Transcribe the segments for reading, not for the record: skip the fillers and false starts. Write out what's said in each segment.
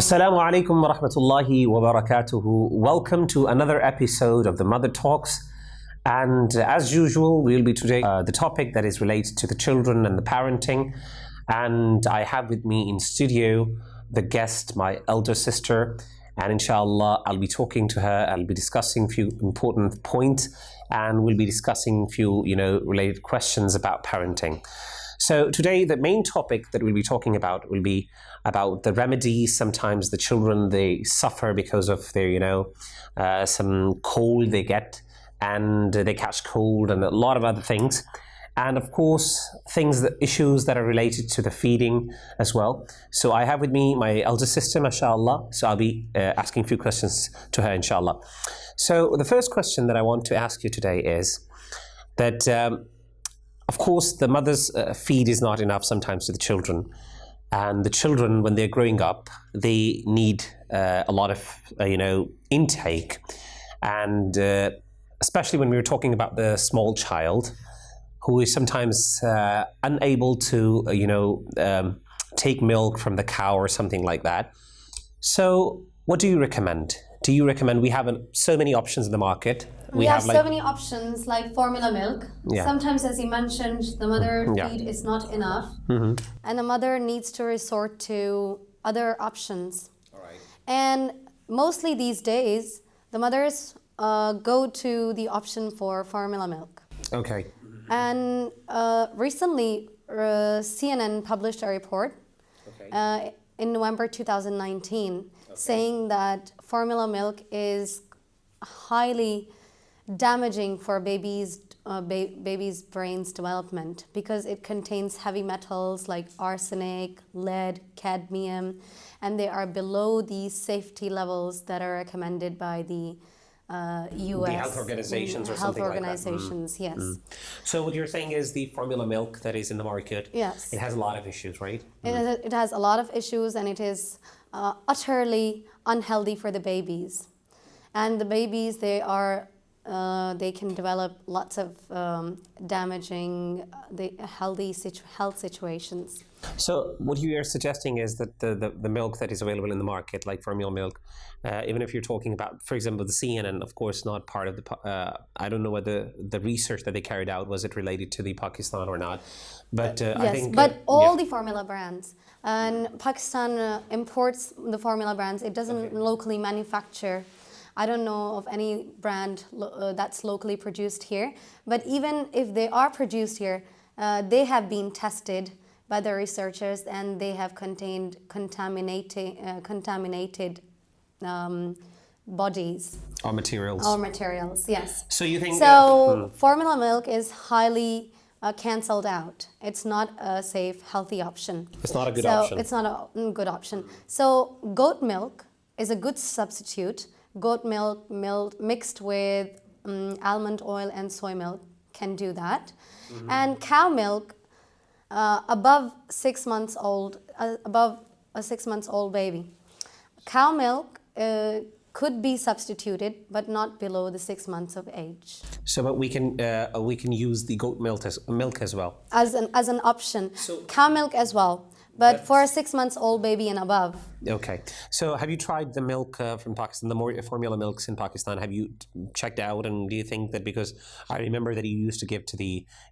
Assalamu alaikum wa rahmatullahi wa barakatuhu. Welcome to another episode of the Mother Talks. And as usual, we'll be today the topic that is related to the children and the parenting. And I have with me in studio the guest, my elder sister. And inshallah, I'll be talking to her. I'll be discussing a few important points. And we'll be discussing a few, related questions about parenting. So today, the main topic that we'll be talking about will be about the remedies. Sometimes the children, they suffer because of their, some cold they get, and they catch cold and a lot of other things. And of course, issues that are related to the feeding as well. So I have with me my elder sister, mashallah. So I'll be asking a few questions to her, inshallah. So the first question that I want to ask you today is that, of course, the mother's feed is not enough sometimes to the children. And the children, when they're growing up, they need a lot of, intake. And especially when we were talking about the small child, who is sometimes unable to, take milk from the cow or something like that. So what do you recommend? We have so many options in the market. We have so many options like formula milk. Yeah. Sometimes, as you mentioned, the mother feed is not enough. Mm-hmm. And the mother needs to resort to other options. All right. And mostly these days, the mothers go to the option for formula milk. Okay. And recently, CNN published a report in November 2019 saying that formula milk is highly damaging for babies' brain's development because it contains heavy metals like arsenic, lead, cadmium, and they are below the safety levels that are recommended by the U.S. The health organizations or something like that. Health organizations, yes. So what you're saying is the formula milk that is in the market, Yes. it has a lot of issues, right? It has a lot of issues, and it is utterly unhealthy for the babies. And the babies, they can develop lots of damaging health situations. So what you are suggesting is that the milk that is available in the market, like formula milk, even if you're talking about, for example, the CNN, of course, not part of the, I don't know whether the research that they carried out, was it related to the Pakistan or not? But yes, I think... but all the formula brands, and Pakistan imports the formula brands. It doesn't locally manufacture. I don't know of any brand that's locally produced here. But even if they are produced here, they have been tested by the researchers, and they have contained contaminated bodies. Or materials. Or materials, yes. So you think... formula milk is highly cancelled out. It's not a safe, healthy option. It's not a good option. It's not a good option. So goat milk is a good substitute. Goat milk mixed with almond oil and soy milk can do that. Mm-hmm. And cow milk, above 6 months old, above a 6 months old baby. Cow milk could be substituted, but not below the 6 months of age. So, but we can use the goat milk as well. As an option. So, cow milk as well, but for a 6 months old baby and above. Okay. So have you tried the milk from Pakistan, the formula milks in Pakistan? Have you checked out, and do you think that, because I remember that you used to give to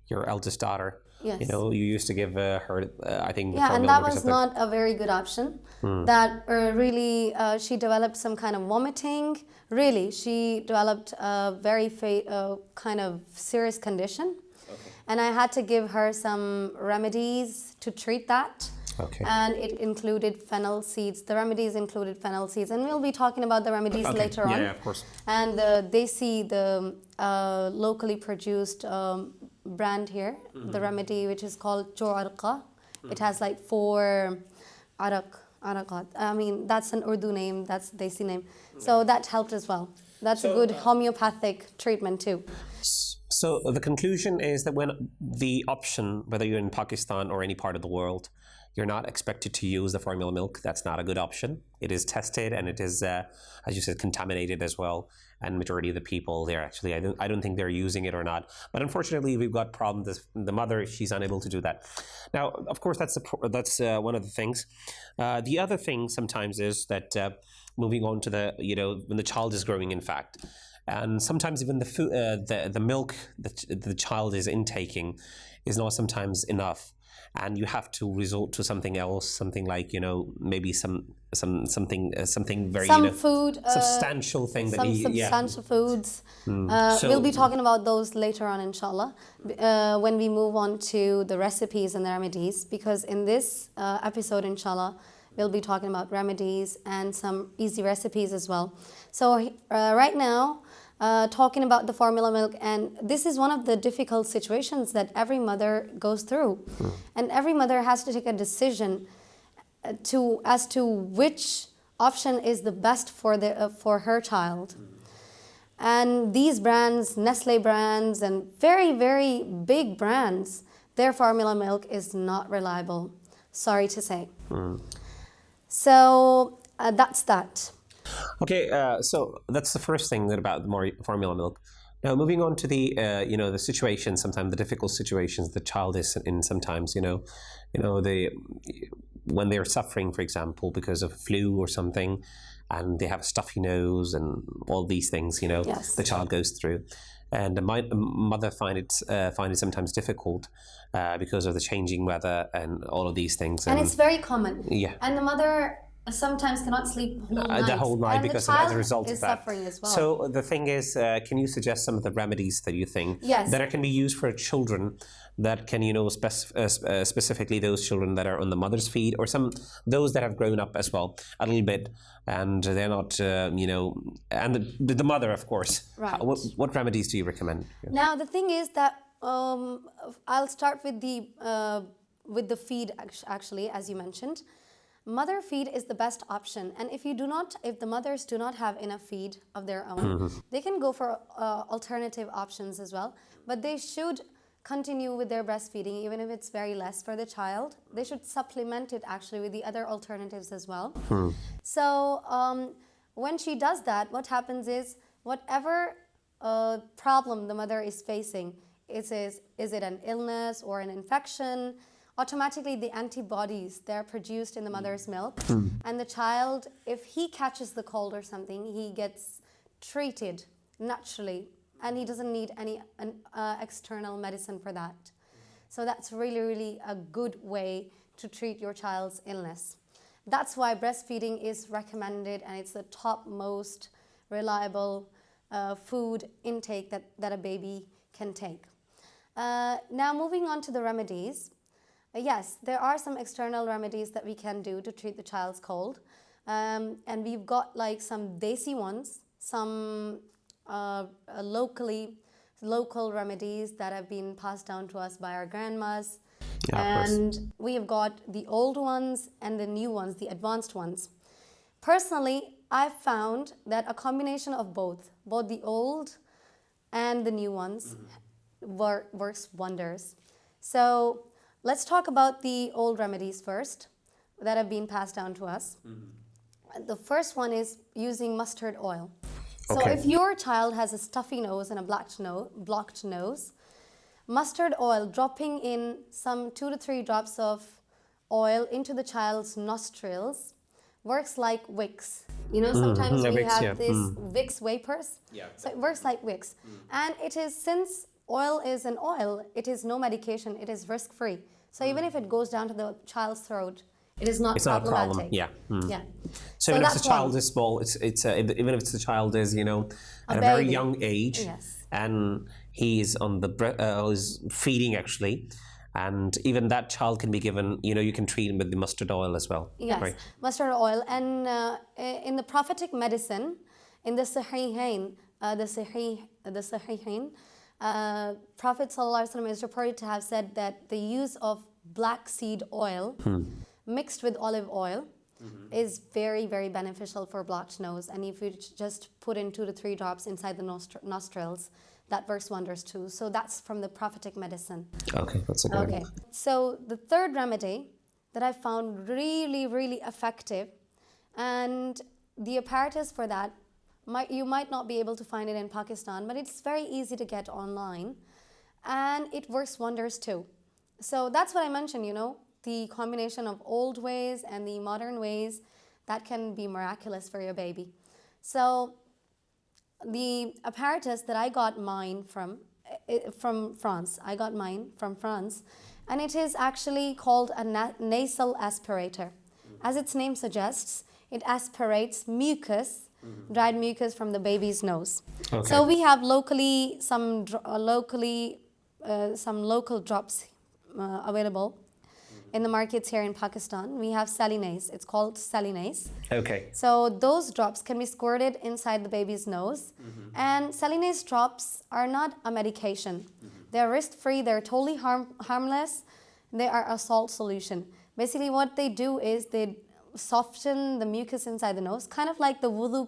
your eldest daughter, yes. You used to give her, I think, yeah, and that was not a very good option. That really, she developed some kind of vomiting. Really, she developed a very kind of serious condition. Okay. And I had to give her some remedies to treat that. Okay. And it included fennel seeds. The remedies included fennel seeds. And we'll be talking about the remedies later on. Yeah, of course. And they see the locally produced brand here, the remedy, which is called Jo Arqa. It has like 4 araqat. I mean, that's an Urdu name, that's Desi name. So that helped as well. That's a good homeopathic treatment too. So the conclusion is that when the option, whether you're in Pakistan or any part of the world, you're not expected to use the formula milk. That's not a good option. It is tested, and it is, as you said, contaminated as well. and majority of the people there actually, I don't think they're using it or not. But unfortunately, we've got problems. The mother, she's unable to do that. Now, of course, that's one of the things. The other thing sometimes is that moving on to the, when the child is growing, in fact, and sometimes even the food, the milk that the child is intaking is not sometimes enough, and you have to resort to something else, something like maybe something very food, substantial thing that substantial foods. We'll be talking about those later on, inshallah, when we move on to the recipes and the remedies, because in this episode, inshallah, we'll be talking about remedies and some easy recipes as well. So right now, talking about the formula milk, and this is one of the difficult situations that every mother goes through, and every mother has to take a decision as to which option is the best for her child. And these brands, Nestle brands, and very, very big brands, their formula milk is not reliable. Sorry to say. So that's that. Okay, so that's the first thing about the formula milk. Now, moving on to the the situations, sometimes the difficult situations the child is in. Sometimes when they're suffering, for example, because of flu or something, and they have a stuffy nose and all these things, Yes. the child goes through. And the mother find it sometimes difficult because of the changing weather and all of these things. And it's very common. Yeah. And the mother sometimes cannot sleep the whole night and because the child as a result is of that. suffering as well. So the thing is, can you suggest some of the remedies that you think Yes. that can be used for children that can, specifically those children that are on the mother's feed, or those that have grown up as well a little bit, and they're not, and the mother, of course. Right. What remedies do you recommend? Now the thing is that I'll start with the feed actually, as you mentioned. Mother feed is the best option, and if the mothers do not have enough feed of their own, they can go for alternative options as well. But they should continue with their breastfeeding, even if it's very less for the child. They should supplement it actually with the other alternatives as well. So when she does that, what happens is whatever problem the mother is facing, is it an illness or an infection, automatically the antibodies, they're produced in the mother's milk, and the child, if he catches the cold or something, he gets treated naturally, and he doesn't need any external medicine for that. So that's really, really a good way to treat your child's illness. That's why breastfeeding is recommended, and it's the top most reliable food intake that a baby can take. Now moving on to the remedies. Yes, there are some external remedies that we can do to treat the child's cold. And we've got like some desi ones, some local remedies that have been passed down to us by our grandmas. Yeah, and we have got the old ones and the new ones, the advanced ones. Personally, I've found that a combination of both the old and the new ones works wonders. So let's talk about the old remedies first that have been passed down to us. The first one is using mustard oil. So if your child has a stuffy nose and a blocked nose, mustard oil, dropping in some 2 to 3 drops of oil into the child's nostrils, works like Vicks. Sometimes we Vicks, have this Vicks vapors. Yeah. So it works like Vicks. And it is, since oil is an oil, it is no medication, it is risk-free. So even if it goes down to the child's throat, it is not problematic. Not a problem. Yeah. Yeah. So even if the child is small, even if the child is at a very young age, Yes. and he is on the is feeding actually, and even that child can be given. You can treat him with the mustard oil as well. Yes, right? mustard oil. And in the prophetic medicine, in the Sahihain, Prophet ﷺ is reported to have said that the use of black seed oil mixed with olive oil is very, very beneficial for blocked nose. And if you just put in 2 to 3 drops inside the nostrils, that works wonders too. So that's from the prophetic medicine. Okay, that's a good Okay. So the third remedy that I found really, really effective, and the apparatus for that, you might not be able to find it in Pakistan, but it's very easy to get online, and it works wonders too. So that's what I mentioned, the combination of old ways and the modern ways that can be miraculous for your baby. So the apparatus that I got mine from France, and it is actually called a nasal aspirator. As its name suggests, it aspirates mucus, dried mucus from the baby's nose. Okay. So we have some local drops available in the markets here in Pakistan. We have Salinase. It's called Salinase. Okay. So those drops can be squirted inside the baby's nose. And Salinase drops are not a medication. They're risk-free. They're totally harmless. They are a salt solution. Basically, what they do is they soften the mucus inside the nose, kind of like the wudu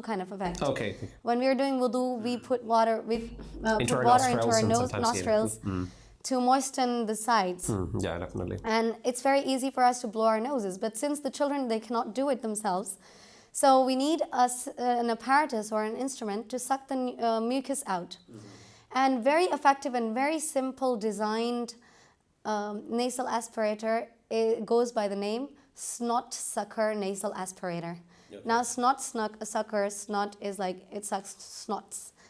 kind of effect. Okay. When we are doing wudu, we put water into our nostrils to moisten the sides. Yeah, definitely. And it's very easy for us to blow our noses. But since the children, they cannot do it themselves, so we need an apparatus or an instrument to suck the mucus out. And very effective and very simple designed nasal aspirator, it goes by the name Snot Sucker Nasal Aspirator. Okay. Now, snot is like, it sucks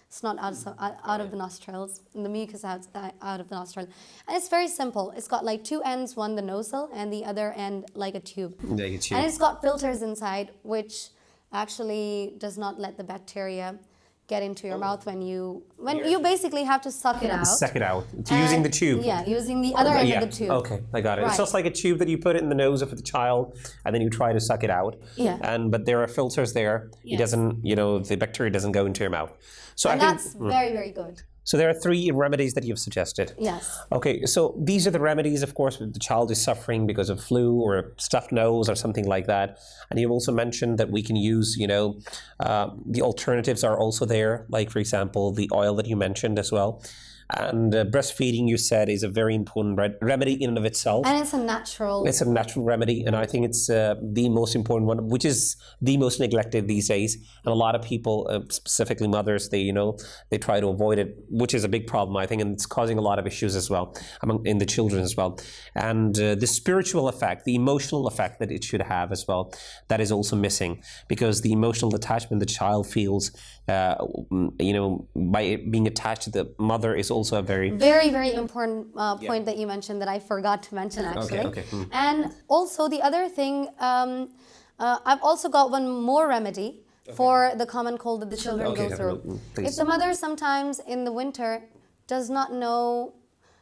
snot out of the nostrils, and the mucus out of the nostril. And it's very simple. It's got like two ends, one the nozzle and the other end like a tube. Like a tube. And it's got filters inside, which actually does not let the bacteria get into your mouth when you basically have to suck it out. Suck it out. Using the tube. Yeah, using the other end of the tube. Okay, I got it. Right. It's just like a tube that you put it in the nose of the child, and then you try to suck it out. Yeah. But there are filters there. Yes. It doesn't, the bacteria doesn't go into your mouth. So And I that's think, very, very good. So there are 3 remedies that you've suggested. Yes. Okay, so these are the remedies, of course, if the child is suffering because of flu or a stuffed nose or something like that. And you've also mentioned that we can use, the alternatives are also there, like, for example, the oil that you mentioned as well. And breastfeeding, you said, is a very important remedy in and of itself. And it's a natural. It's a natural remedy, and I think it's the most important one, which is the most neglected these days. And a lot of people, specifically mothers, they try to avoid it, which is a big problem, I think, and it's causing a lot of issues as well in the children as well. And the spiritual effect, the emotional effect that it should have as well, that is also missing, because the emotional attachment the child feels, by being attached to the mother is also a very very important point that you mentioned that I forgot to mention actually. Okay. And also the other thing, I've also got one more remedy for the common cold that the children go through. If the mother sometimes in the winter does not know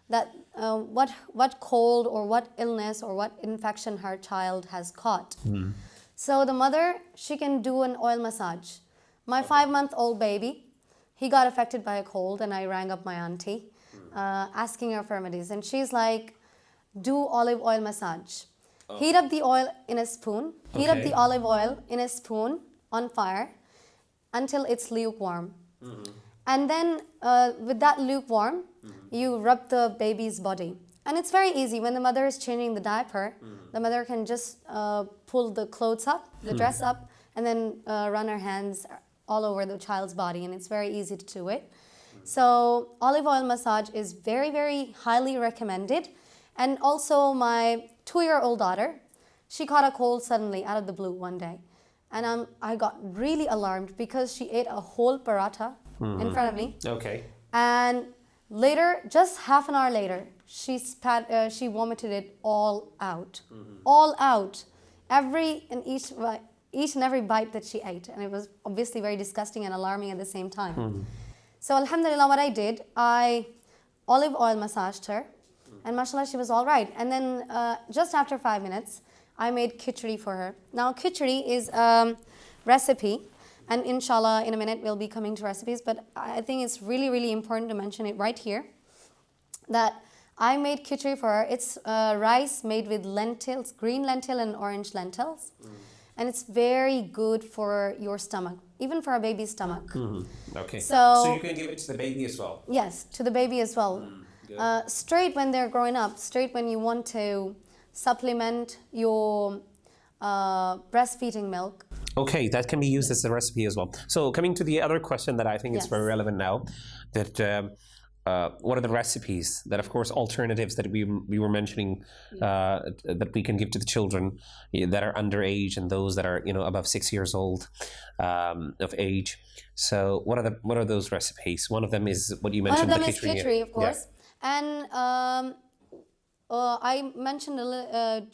that what cold or what illness or what infection her child has caught, so the mother, she can do an oil massage. My 5-month-old baby, he got affected by a cold, and I rang up my auntie asking her for remedies. And she's like, do olive oil massage. Heat up the oil in a spoon. Heat up the olive oil in a spoon on fire until it's lukewarm. And then with that lukewarm, you rub the baby's body. And it's very easy. When the mother is changing the diaper, the mother can just pull the clothes up, the dress up, and then run her hands all over the child's body, and it's very easy to do it. So olive oil massage is very, very highly recommended. And also my 2-year-old daughter, she caught a cold suddenly out of the blue one day. And I got really alarmed because she ate a whole paratha in front of me. Okay. And later, just half an hour later, she vomited it all out. All out. Each and every bite that she ate, and it was obviously very disgusting and alarming at the same time. So alhamdulillah, what I did, I olive oil massaged her, and mashallah, she was all right. And then just after 5 minutes, I made khichdi for her. Now khichdi is a recipe, and inshallah in a minute we'll be coming to recipes, but I think it's really, really important to mention it right here, that I made khichdi for her. It's rice made with lentils, green lentil and orange lentils. And it's very good for your stomach, even for a baby's stomach. Okay. So you can give it to the baby as well? Yes, to the baby as well. Straight when they're growing up, straight when you want to supplement your breastfeeding milk. Okay, that can be used as a recipe as well. So coming to the other question that I think is Yes. very relevant now, that what are the recipes that, of course, alternatives that we were mentioning that we can give to the children that are underage and those that are above 6 years old of age. So what are those recipes? One of them is what you One mentioned. of them the is khichdi, of Yeah. course. And I mentioned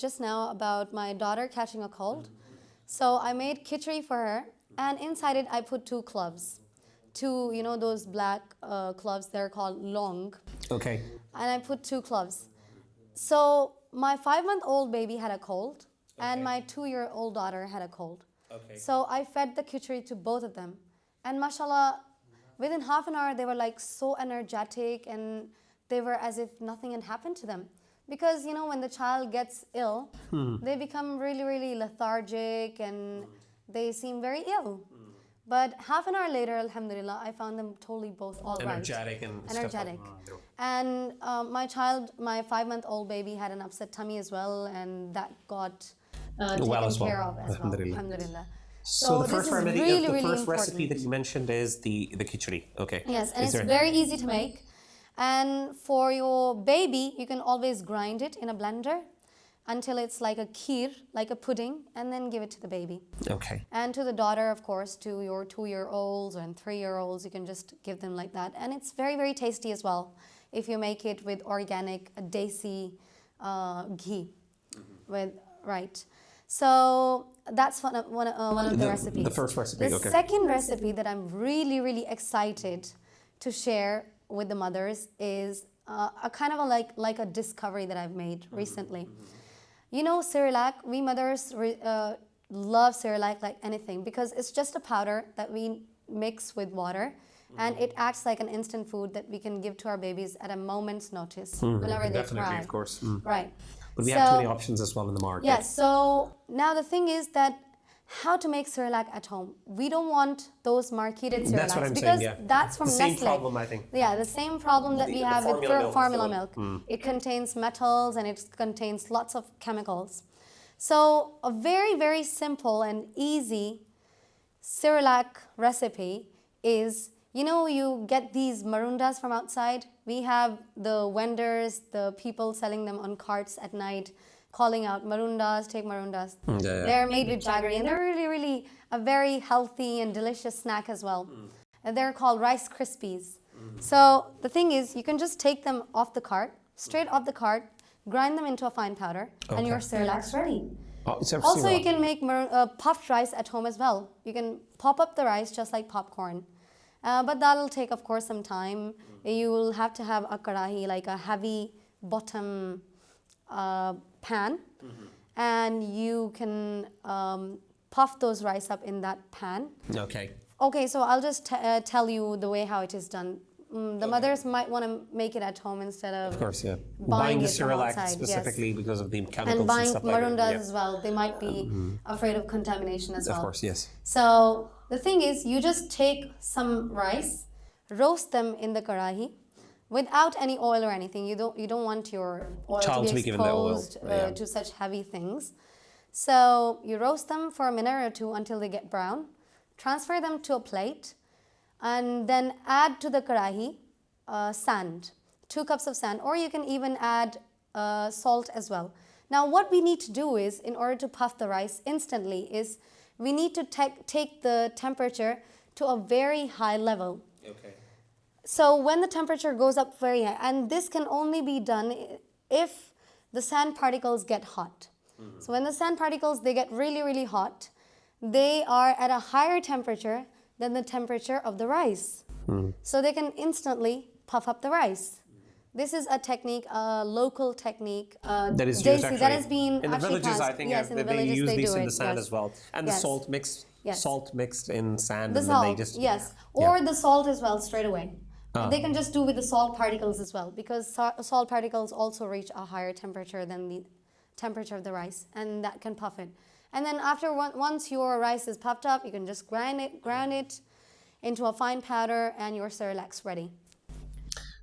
just now about my daughter catching a cold. So I made khichdi for her, and inside it I put 2 cloves. 2, those black cloves, they're called long. Okay. And I put 2 cloves. So my 5-month-old baby had a cold, and my 2-year-old daughter had a cold. Okay. So I fed the khichdi to both of them. And mashallah, within half an hour, they were like so energetic, and they were as if nothing had happened to them. Because, when the child gets ill, they become really, really lethargic and they seem very ill. But half an hour later, alhamdulillah, I found them totally both all right. Energetic and Energetic. stuff. And my 5-month-old baby had an upset tummy as well, and that got taken Well as well. care of as well. Alhamdulillah. Alhamdulillah. So the this first is remedy, really, the really first recipe important. that you mentioned is the khichdi. Okay. Yes, and Is it's there- very easy to make. And for your baby, you can always grind it in a blender until it's like a kheer, like a pudding, and then give it to the baby. Okay. And to the daughter, of course, to your 2-year-olds and 3-year-olds, you can just give them like that. And it's very, very tasty as well if you make it with organic, desi ghee. Right. So that's one of the recipes. The first recipe, The okay. second recipe that I'm really, really excited to share with the mothers is a kind of like a discovery that I've made recently. Cerelac, we mothers love Cerelac like anything because it's just a powder that we mix with water, and it acts like an instant food that we can give to our babies at a moment's notice whenever they Definitely, cry. of course. Right. But we have too many options as well in the market. Yes. So now the thing is that how to make Cerelac at home. We don't want those marketed Cerelacs That's what I'm because saying, yeah. that's from The same Nestle. problem, I think. Yeah, the same problem that we the have with formula milk formula as well. milk. It contains metals and it contains lots of chemicals. So a very, very simple and easy Cerelac recipe is, you get these marundas from outside. We have the vendors, the people selling them on carts at night, calling out marundas, take marundas. Yeah. They're made with jaggery, and they're really, really a very healthy and delicious snack as well. And they're called Rice Krispies. So the thing is, you can just take them off the cart, straight off the cart, grind them into a fine powder, and your Cerelac's ready. Oh, it's Also, you can make puffed rice at home as well. You can pop up the rice just like popcorn. But that'll take, of course, some time. You will have to have a karahi, like a heavy bottom pan. And you can puff those rice up in that pan. Okay. Okay, so I'll just tell you the way how it is done. The mothers might want to make it at home instead Of course, yeah. Buying the it from Cerelac outside, specifically because of the chemicals and buying stuff like marundas that. as well. They might be afraid of contamination as well. Of course, yes. So the thing is, you just take some rice, roast them in the karahi, without any oil or anything. You don't want your oil Child to be given the oil, exposed yeah. to such heavy things. So you roast them for a minute or two until they get brown. Transfer them to a plate, and then add to the karahi sand, 2 cups of sand, or you can even add salt as well. Now what we need to do is, in order to puff the rice instantly, is we need to take the temperature to a very high level. Okay. So when the temperature goes up very high, and this can only be done if the sand particles get hot. So when the sand particles, they get really, really hot, they are at a higher temperature than the temperature of the rice. So they can instantly puff up the rice. This is a technique, a local technique. That is used Desi, actually that has been in the actually villages. passed. I think Yes, in the they villages use they these do in it, the sand yes. as well, and Yes. the salt mixed, Yes. salt mixed in sand, The and then they salt, just yes, or the salt as well straight away. They can just do with the salt particles as well, because salt particles also reach a higher temperature than the temperature of the rice, and that can puff it. And then once your rice is puffed up, you can just grind it into a fine powder, and your Cerelac's ready.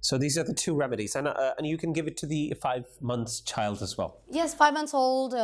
So these are the 2 remedies, and you can give it to the 5 months child as well. Yes, 5 months old,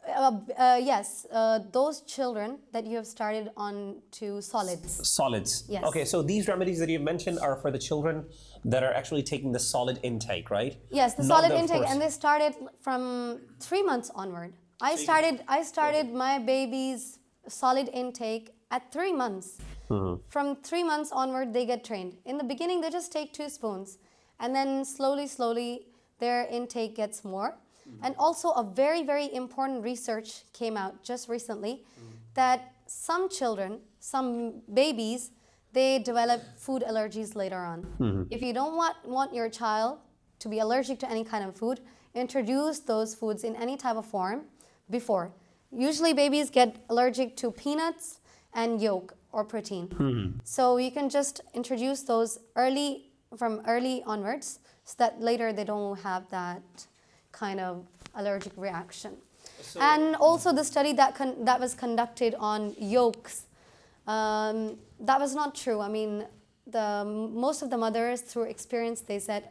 Yes, those children that you have started on to solids. Solids. Yes. Okay, so these remedies that you've mentioned are for the children that are actually taking the solid intake, right? Yes, the Not solid of intake, course- and they started from 3 months onward. I started my baby's solid intake at 3 months. From 3 months onward, they get trained. In the beginning, they just take 2 spoons, and then slowly, their intake gets more. And also, a very, very important research came out just recently that some children, some babies, they develop food allergies later on. If you don't want your child to be allergic to any kind of food, introduce those foods in any type of form before. Usually babies get allergic to peanuts and yolk or protein. So you can just introduce those from early onwards so that later they don't have that kind of allergic reaction. And also the study that was conducted on yolks, that was not true. I mean, most of the mothers through experience, they said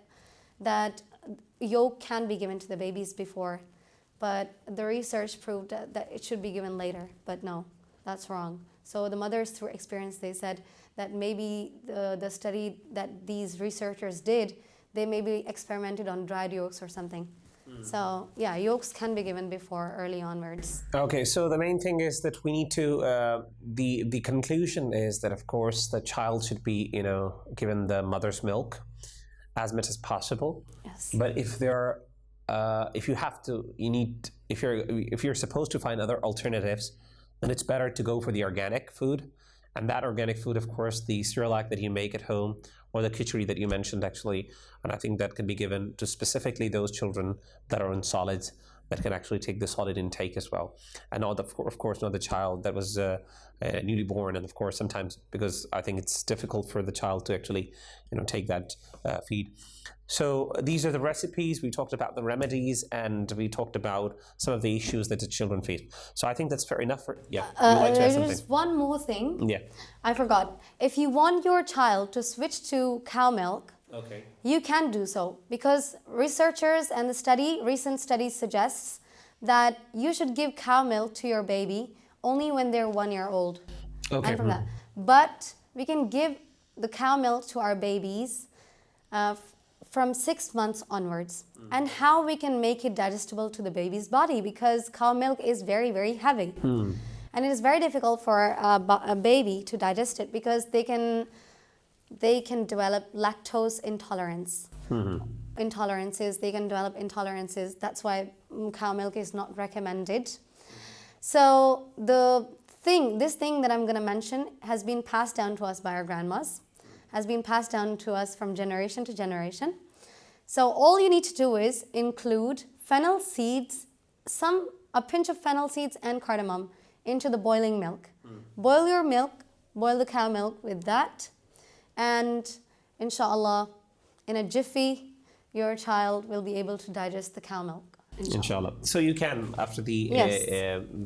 that yolk can be given to the babies before, but the research proved that it should be given later. But no, that's wrong. So the mothers through experience, they said that maybe the study that these researchers did, they maybe experimented on dried yolks or something. So yeah, yolks can be given before early onwards. Okay, so the main thing is that we need to, the conclusion is that of course the child should be, given the mother's milk as much as possible. Yes. But if you're supposed to find other alternatives, then it's better to go for the organic food. And that organic food, of course, the Cerelac that you make at home, or the khichdi that you mentioned actually, and I think that can be given to specifically those children that are in solids, that can actually take the solid intake as well. And not of course not the child that was newly born, and of course sometimes, because I think it's difficult for the child to actually take that feed. So these are the recipes. We talked about the remedies, and we talked about some of the issues that the children face. So I think that's fair enough. You'd like to add something? There's one more thing. Yeah. I forgot. If you want your child to switch to cow milk, Okay. you can do so, because researchers and the recent study suggests that you should give cow milk to your baby only when they're 1 year old. Okay. And from that. But we can give the cow milk to our babies from 6 months onwards. And how we can make it digestible to the baby's body, because cow milk is very, very heavy. And it is very difficult for a baby to digest it, because they can develop lactose intolerance. They can develop intolerances. That's why cow milk is not recommended. So this thing that I'm going to mention has been passed down to us by our grandmas, has been passed down to us from generation to generation. So all you need to do is include fennel seeds, a pinch of fennel seeds and cardamom into the boiling milk. Boil your milk, boil the cow milk with that, and inshallah, in a jiffy, your child will be able to digest the cow milk. Inshallah. So you can, after the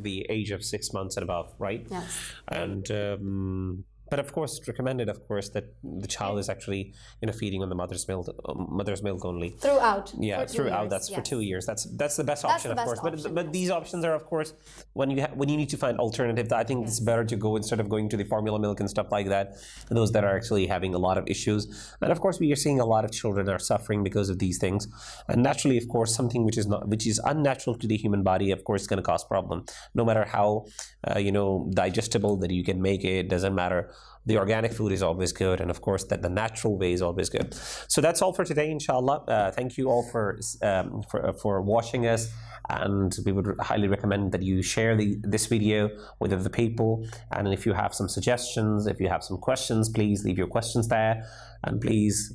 the age of 6 months and above, right? Yes. And but of course, it's recommended, of course, that the child is actually feeding on the mother's milk only. Throughout. Yeah, for 2 throughout. years, That's yes. for 2 years. That's the best option, the of best course. option, But yes. these options are, of course, when you need to find alternatives. I think it's better to go, instead of going to the formula milk and stuff like that, those that are actually having a lot of issues. And of course, we are seeing a lot of children are suffering because of these things. And naturally, of course, something which is unnatural to the human body, of course, is going to cause problem. No matter how digestible that you can make it, it doesn't matter. The organic food is always good, and of course that the natural way is always good. So that's all for today, inshallah. Thank you all for watching us, and we would highly recommend that you share this video with other people. And if you have some suggestions, if you have some questions, please leave your questions there, and please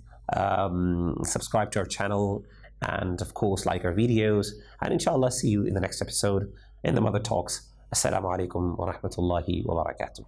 subscribe to our channel, and of course like our videos. And inshallah, see you in the next episode in the Mother Talks. Assalamu alaikum wa rahmatullahi wa barakatuh.